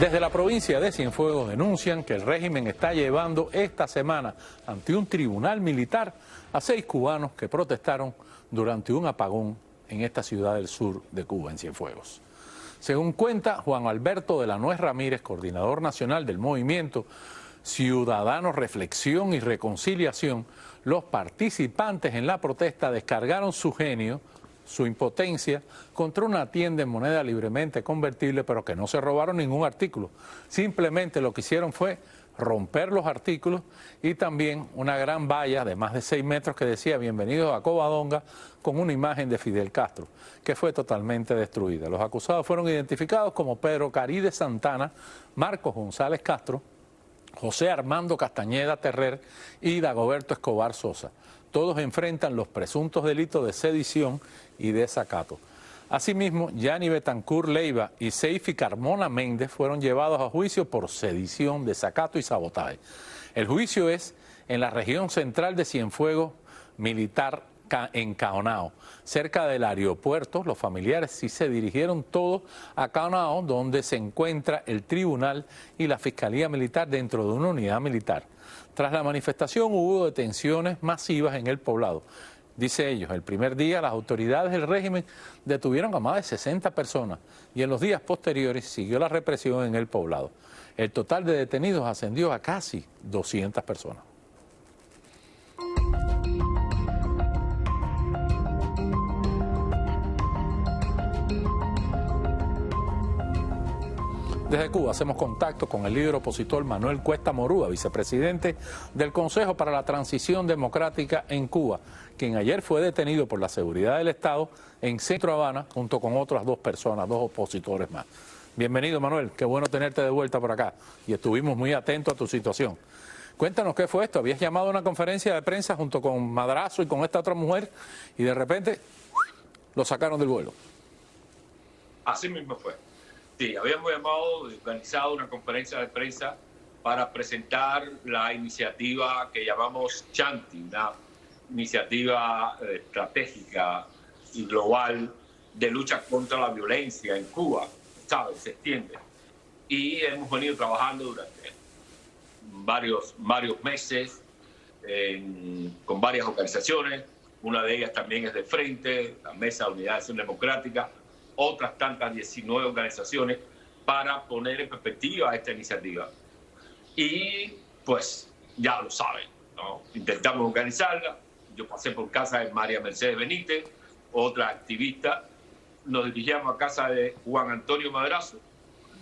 Desde la provincia de Cienfuegos denuncian que el régimen está llevando esta semana ante un tribunal militar a 6 cubanos que protestaron durante un apagón en esta ciudad del sur de Cuba, en Cienfuegos. Según cuenta Juan Alberto de la Nuez Ramírez, coordinador nacional del movimiento Ciudadanos Reflexión y Reconciliación, los participantes en la protesta descargaron su genio, su impotencia, contra una tienda en moneda libremente convertible, pero que no se robaron ningún artículo. Simplemente lo que hicieron fue romper los artículos y también una gran valla de más de 6 metros que decía "Bienvenidos a Covadonga", con una imagen de Fidel Castro, que fue totalmente destruida. Los acusados fueron identificados como Pedro Caride Santana, Marcos González Castro, José Armando Castañeda Terrer y Dagoberto Escobar Sosa. Todos enfrentan los presuntos delitos de sedición y desacato. Asimismo, Yanni Betancourt Leiva y Seifi Carmona Méndez fueron llevados a juicio por sedición, desacato y sabotaje. El juicio es en la región central de Cienfuegos militar en Caonao, cerca del aeropuerto. Los familiares sí se dirigieron todos a Caonao, donde se encuentra el tribunal y la fiscalía militar dentro de una unidad militar. Tras la manifestación hubo detenciones masivas en el poblado. Dice ellos, el primer día las autoridades del régimen detuvieron a más de 60 personas y en los días posteriores siguió la represión en el poblado. El total de detenidos ascendió a casi 200 personas. Desde Cuba hacemos contacto con el líder opositor Manuel Cuesta Morúa, vicepresidente del Consejo para la Transición Democrática en Cuba, quien ayer fue detenido por la seguridad del Estado en Centro Habana junto con otras 2 personas, 2 opositores más. Bienvenido, Manuel, qué bueno tenerte de vuelta por acá y estuvimos muy atentos a tu situación. Cuéntanos qué fue esto. Habías llamado a una conferencia de prensa junto con Madrazo y con esta otra mujer y de repente lo sacaron del vuelo. Así mismo fue. Sí, habíamos organizado una conferencia de prensa para presentar la iniciativa que llamamos Chanti, una iniciativa estratégica y global de lucha contra la violencia en Cuba, ¿sabes? Se extiende. Y hemos venido trabajando durante varios meses con varias organizaciones. Una de ellas también es de Frente, la Mesa de Unidad de Acción Democrática, otras tantas 19 organizaciones para poner en perspectiva esta iniciativa. Y pues ya lo saben, ¿no? Intentamos organizarla. Yo pasé por casa de María Mercedes Benítez, otra activista. Nos dirigíamos a casa de Juan Antonio Madrazo,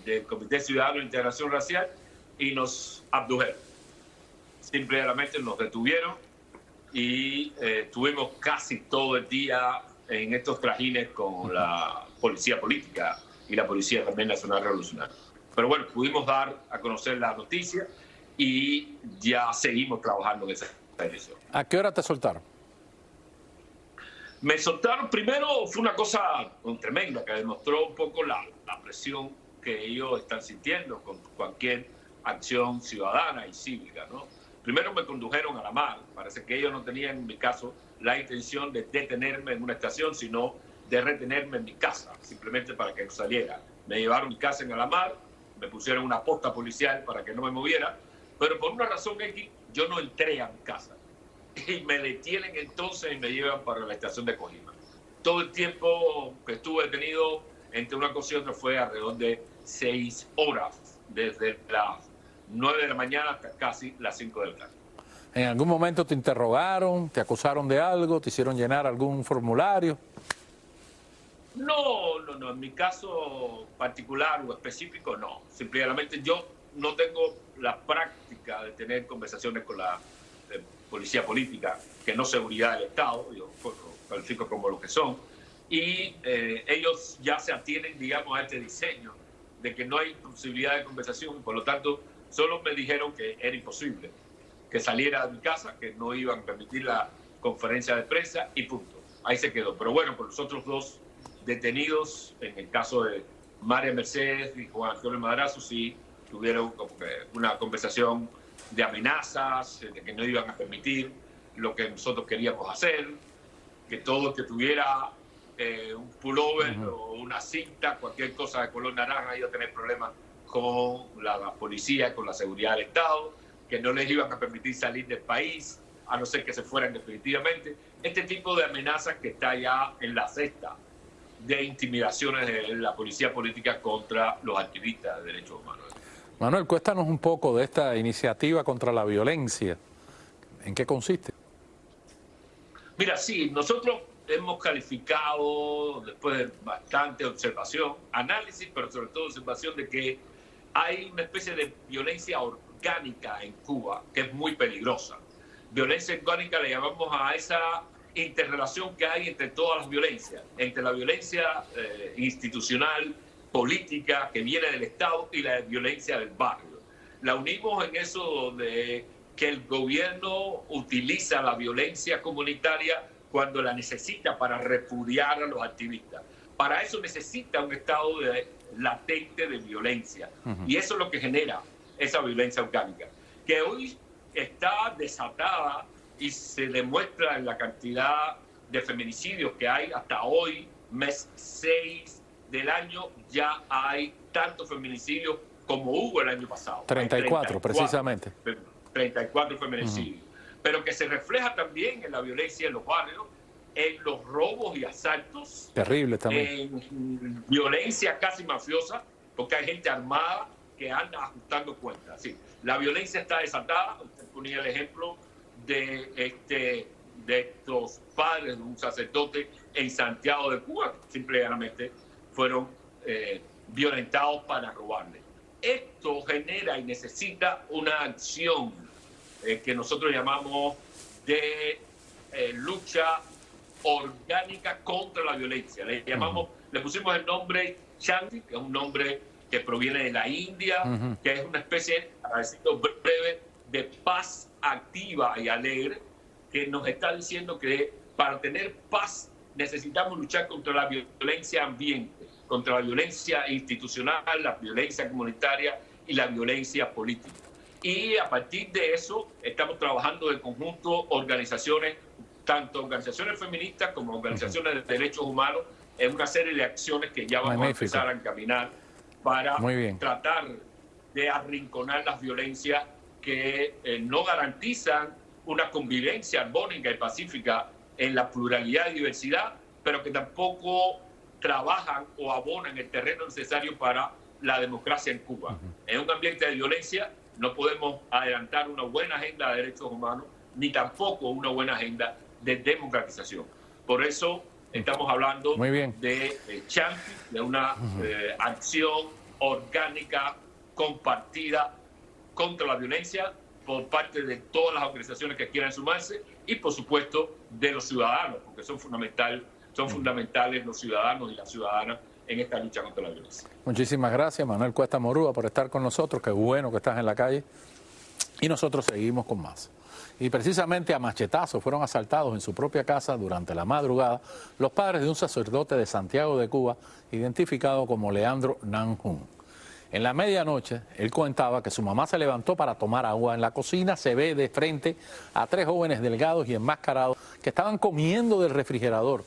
del Comité Ciudadano de Integración Racial, y nos abdujeron. Simplemente nos detuvieron y estuvimos casi todo el día en estos trajines con la policía política y la Policía también Nacional Revolucionaria. Pero bueno, pudimos dar a conocer la noticia y ya seguimos trabajando en esa dirección. ¿A qué hora te soltaron? Me soltaron, primero fue una cosa tremenda que demostró un poco la presión que ellos están sintiendo con cualquier acción ciudadana y cívica, ¿no? Primero me condujeron a la mar. Parece que ellos no tenían, en mi caso, la intención de detenerme en una estación, sino de retenerme en mi casa, simplemente para que no saliera. Me llevaron a mi casa en Alamar, me pusieron una posta policial para que no me moviera, pero por una razón X, yo no entré a mi casa. Y me detienen entonces y me llevan para la estación de Cojima. Todo el tiempo que estuve detenido entre una cosa y otra fue alrededor de 6 horas, desde las 9 de la mañana hasta casi las 5 de la tarde. ¿En algún momento te interrogaron, te acusaron de algo, te hicieron llenar algún formulario? No, en mi caso particular o específico no. Simplemente yo no tengo la práctica de tener conversaciones con la policía política, que no seguridad del Estado, yo lo califico como lo que son, y ellos ya se atienen, digamos, a este diseño de que no hay posibilidad de conversación, y por lo tanto solo me dijeron que era imposible que saliera de mi casa, que no iban a permitir la conferencia de prensa y punto. Ahí se quedó. Pero bueno, por los otros 2 detenidos, en el caso de María Mercedes y Juan Antonio Madrazo, sí tuvieron como que una conversación de amenazas, de que no iban a permitir lo que nosotros queríamos hacer, que todo el que tuviera un pullover o una cinta, cualquier cosa de color naranja, iba a tener problemas con la policía, con la seguridad del Estado, que no les iban a permitir salir del país, a no ser que se fueran definitivamente. Este tipo de amenazas que está ya en la cesta de intimidaciones de la policía política contra los activistas de derechos humanos. Manuel, cuéntanos un poco de esta iniciativa contra la violencia. ¿En qué consiste? Mira, sí, nosotros hemos calificado, después de bastante observación, análisis, pero sobre todo observación, de que hay una especie de violencia orgánica en Cuba que es muy peligrosa. Violencia orgánica le llamamos a esa interrelación que hay entre todas las violencias, entre la violencia institucional, política, que viene del Estado, y la violencia del barrio. La unimos en eso de que el gobierno utiliza la violencia comunitaria cuando la necesita para repudiar a los activistas. Para eso necesita un estado latente de violencia. Y eso es lo que genera esa violencia orgánica, que hoy está desatada y se demuestra en la cantidad de feminicidios que hay hasta hoy, mes 6 del año, ya hay tantos feminicidios como hubo el año pasado. 34 precisamente. 34 feminicidios. Pero que se refleja también en la violencia en los barrios, en los robos y asaltos. Terrible también. En violencia casi mafiosa, porque hay gente armada que anda ajustando cuentas. Sí, la violencia está desatada. Usted ponía el ejemplo de estos padres de un sacerdote en Santiago de Cuba, que simplemente fueron violentados para robarle. Esto genera y necesita una acción que nosotros llamamos de lucha orgánica contra la violencia. Le pusimos el nombre Shanti, que es un nombre que proviene de la India, que es una especie, para decirlo breve, de paz activa y alegre, que nos está diciendo que para tener paz necesitamos luchar contra la violencia ambiente, contra la violencia institucional, la violencia comunitaria y la violencia política. Y a partir de eso estamos trabajando de conjunto organizaciones, tanto organizaciones feministas como organizaciones de derechos humanos, en una serie de acciones que ya vamos a empezar a encaminar para tratar de arrinconar las violencias que no garantizan una convivencia armónica y pacífica en la pluralidad y diversidad, pero que tampoco trabajan o abonan el terreno necesario para la democracia en Cuba. En un ambiente de violencia no podemos adelantar una buena agenda de derechos humanos, ni tampoco una buena agenda de democratización. Por eso estamos hablando de Shanti, de una acción orgánica, compartida contra la violencia por parte de todas las organizaciones que quieran sumarse y, por supuesto, de los ciudadanos, porque son fundamentales los ciudadanos y las ciudadanas en esta lucha contra la violencia. Muchísimas gracias, Manuel Cuesta Morúa, por estar con nosotros. Qué bueno que estás en la calle. Y nosotros seguimos con más. Y precisamente a machetazos fueron asaltados en su propia casa durante la madrugada los padres de un sacerdote de Santiago de Cuba, identificado como Leandro Nanjun. En la medianoche, él contaba que su mamá se levantó para tomar agua. En la cocina se ve de frente a 3 jóvenes delgados y enmascarados que estaban comiendo del refrigerador,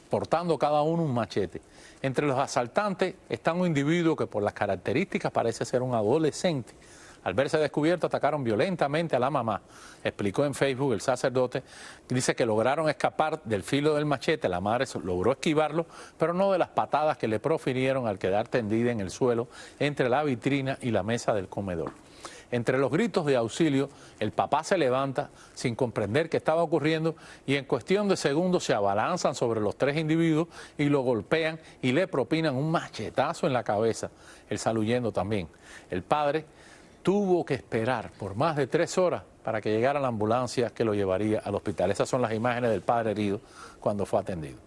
portando cada uno un machete. Entre los asaltantes está un individuo que por las características parece ser un adolescente. Al verse descubierto, atacaron violentamente a la mamá. Explicó en Facebook el sacerdote, que dice que lograron escapar del filo del machete. La madre logró esquivarlo, pero no de las patadas que le profirieron al quedar tendida en el suelo entre la vitrina y la mesa del comedor. Entre los gritos de auxilio, el papá se levanta sin comprender qué estaba ocurriendo y en cuestión de segundos se abalanzan sobre los 3 individuos y lo golpean y le propinan un machetazo en la cabeza. Él sale huyendo también. El padre tuvo que esperar por más de 3 horas para que llegara la ambulancia que lo llevaría al hospital. Esas son las imágenes del padre herido cuando fue atendido.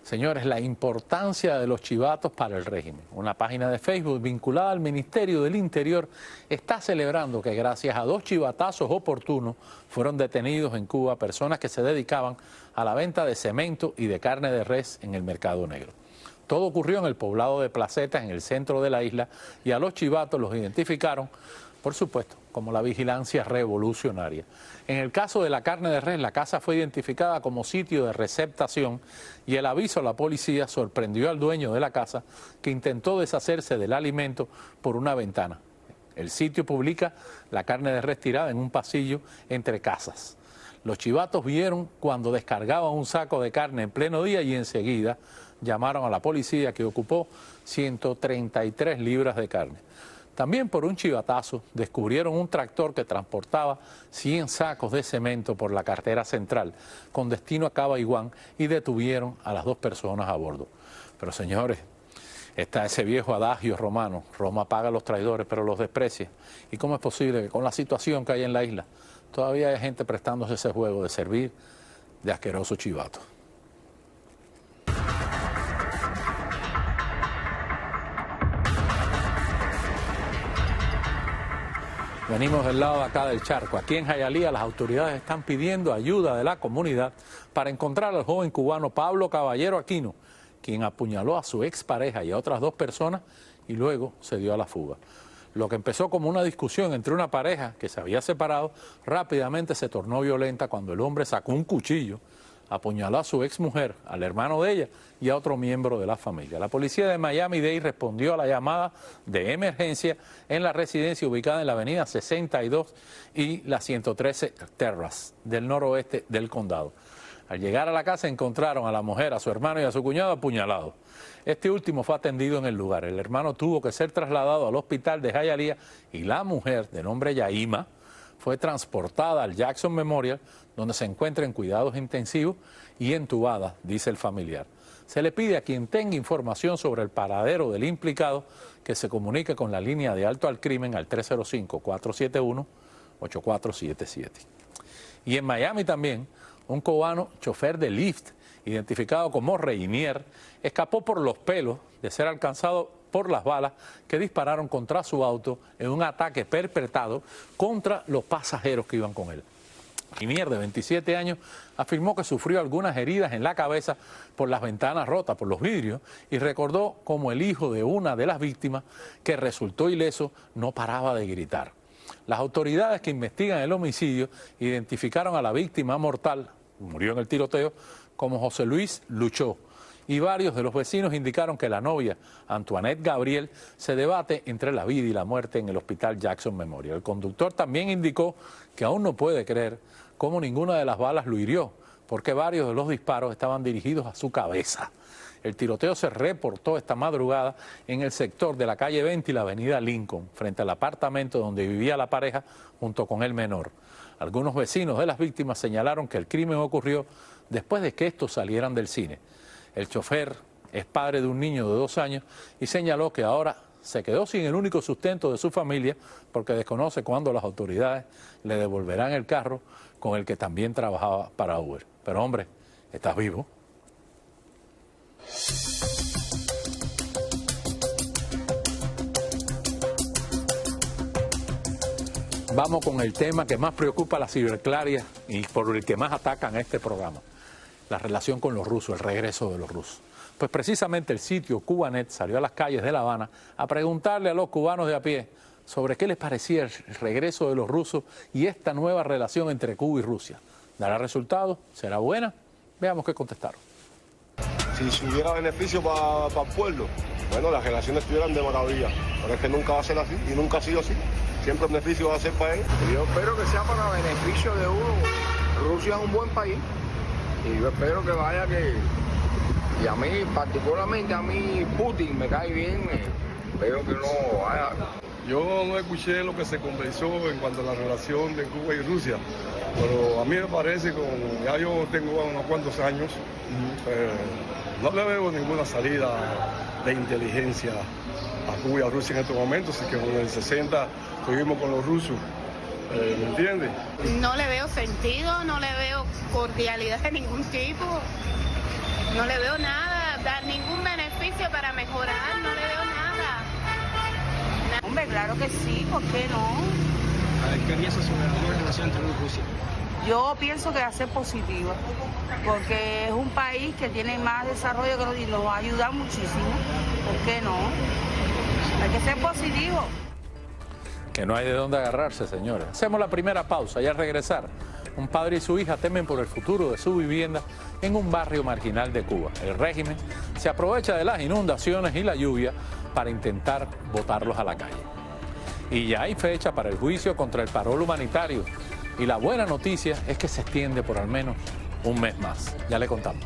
Señores, la importancia de los chivatos para el régimen. Una página de Facebook vinculada al Ministerio del Interior está celebrando que gracias a 2 chivatazos oportunos fueron detenidos en Cuba personas que se dedicaban a la venta de cemento y de carne de res en el mercado negro. Todo ocurrió en el poblado de Placetas, en el centro de la isla, y a los chivatos los identificaron por supuesto, como la vigilancia revolucionaria. En el caso de la carne de res, la casa fue identificada como sitio de receptación y el aviso a la policía sorprendió al dueño de la casa, que intentó deshacerse del alimento por una ventana. El sitio publica la carne de res tirada en un pasillo entre casas. Los chivatos vieron cuando descargaban un saco de carne en pleno día y enseguida llamaron a la policía, que ocupó 133 libras de carne. También por un chivatazo descubrieron un tractor que transportaba 100 sacos de cemento por la carretera central con destino a Cabaiguán y detuvieron a las 2 personas a bordo. Pero señores, está ese viejo adagio romano: Roma paga a los traidores pero los desprecia. ¿Y cómo es posible que con la situación que hay en la isla todavía hay gente prestándose ese juego de servir de asqueroso chivato? Venimos del lado de acá del charco. Aquí en Hialeah las autoridades están pidiendo ayuda de la comunidad para encontrar al joven cubano Pablo Caballero Aquino, quien apuñaló a su expareja y a otras 2 personas y luego se dio a la fuga. Lo que empezó como una discusión entre una pareja que se había separado, rápidamente se tornó violenta cuando el hombre sacó un cuchillo, apuñaló a su exmujer, al hermano de ella y a otro miembro de la familia. La policía de Miami-Dade respondió a la llamada de emergencia en la residencia ubicada en la avenida 62 y la 113 Terrace del noroeste del condado. Al llegar a la casa encontraron a la mujer, a su hermano y a su cuñado apuñalados. Este último fue atendido en el lugar. El hermano tuvo que ser trasladado al hospital de Hialeah y la mujer, de nombre Yaima, fue transportada al Jackson Memorial, donde se encuentra en cuidados intensivos y entubada, dice el familiar. Se le pide a quien tenga información sobre el paradero del implicado que se comunique con la línea de alto al crimen al 305-471-8477. Y en Miami también, un cubano chofer de Lyft, identificado como Reinier, escapó por los pelos de ser alcanzado por las balas que dispararon contra su auto en un ataque perpetrado contra los pasajeros que iban con él. Reinier, de 27 años, afirmó que sufrió algunas heridas en la cabeza por las ventanas rotas, por los vidrios, y recordó cómo el hijo de una de las víctimas, que resultó ileso, no paraba de gritar. Las autoridades que investigan el homicidio identificaron a la víctima mortal, murió en el tiroteo, como José Luis Luchó, y varios de los vecinos indicaron que la novia, Antoinette Gabriel, se debate entre la vida y la muerte en el hospital Jackson Memorial. El conductor también indicó que aún no puede creer cómo ninguna de las balas lo hirió, porque varios de los disparos estaban dirigidos a su cabeza. El tiroteo se reportó esta madrugada en el sector de la calle 20 y la avenida Lincoln, frente al apartamento donde vivía la pareja junto con el menor. Algunos vecinos de las víctimas señalaron que el crimen ocurrió después de que estos salieran del cine. El chofer es padre de un niño de 2 años y señaló que ahora se quedó sin el único sustento de su familia porque desconoce cuándo las autoridades le devolverán el carro con el que también trabajaba para Uber. Pero hombre, ¿estás vivo? Vamos con el tema que más preocupa a la ciberclaria y por el que más atacan a este programa: la relación con los rusos, el regreso de los rusos. Pues precisamente el sitio Cubanet salió a las calles de La Habana a preguntarle a los cubanos de a pie sobre qué les parecía el regreso de los rusos y esta nueva relación entre Cuba y Rusia. ¿Dará resultado? ¿Será buena? Veamos qué contestaron. Si hubiera beneficio para el pueblo, bueno, las relaciones estuvieran de maravilla, pero es que nunca va a ser así y nunca ha sido así. Siempre el beneficio va a ser para él. Yo espero que sea para beneficio de uno. Rusia es un buen país y yo espero que vaya y a mí, particularmente a mí, Putin me cae bien, espero que no vaya. Yo no escuché lo que se conversó en cuanto a la relación de Cuba y Rusia, pero a mí me parece que ya yo tengo unos cuantos años, no le veo ninguna salida de inteligencia a Cuba y a Rusia en estos momentos, así que en el 60 estuvimos con los rusos, ¿me entiendes? No le veo sentido, no le veo cordialidad de ningún tipo, no le veo nada, dar ningún beneficio para mejorar, no le veo nada. Hombre, claro que sí, ¿por qué no? A ver, ¿qué piensas sobre la nueva relación entre Rusia? Yo pienso que va a ser positiva, porque es un país que tiene más desarrollo y nos va a ayudar muchísimo. ¿Por qué no? Hay que ser positivo. Que no hay de dónde agarrarse, señores. Hacemos la primera pausa y al regresar, un padre y su hija temen por el futuro de su vivienda en un barrio marginal de Cuba. El régimen se aprovecha de las inundaciones y la lluvia para intentar botarlos a la calle. Y ya hay fecha para el juicio contra el parol humanitario. Y la buena noticia es que se extiende por al menos un mes más. Ya le contamos.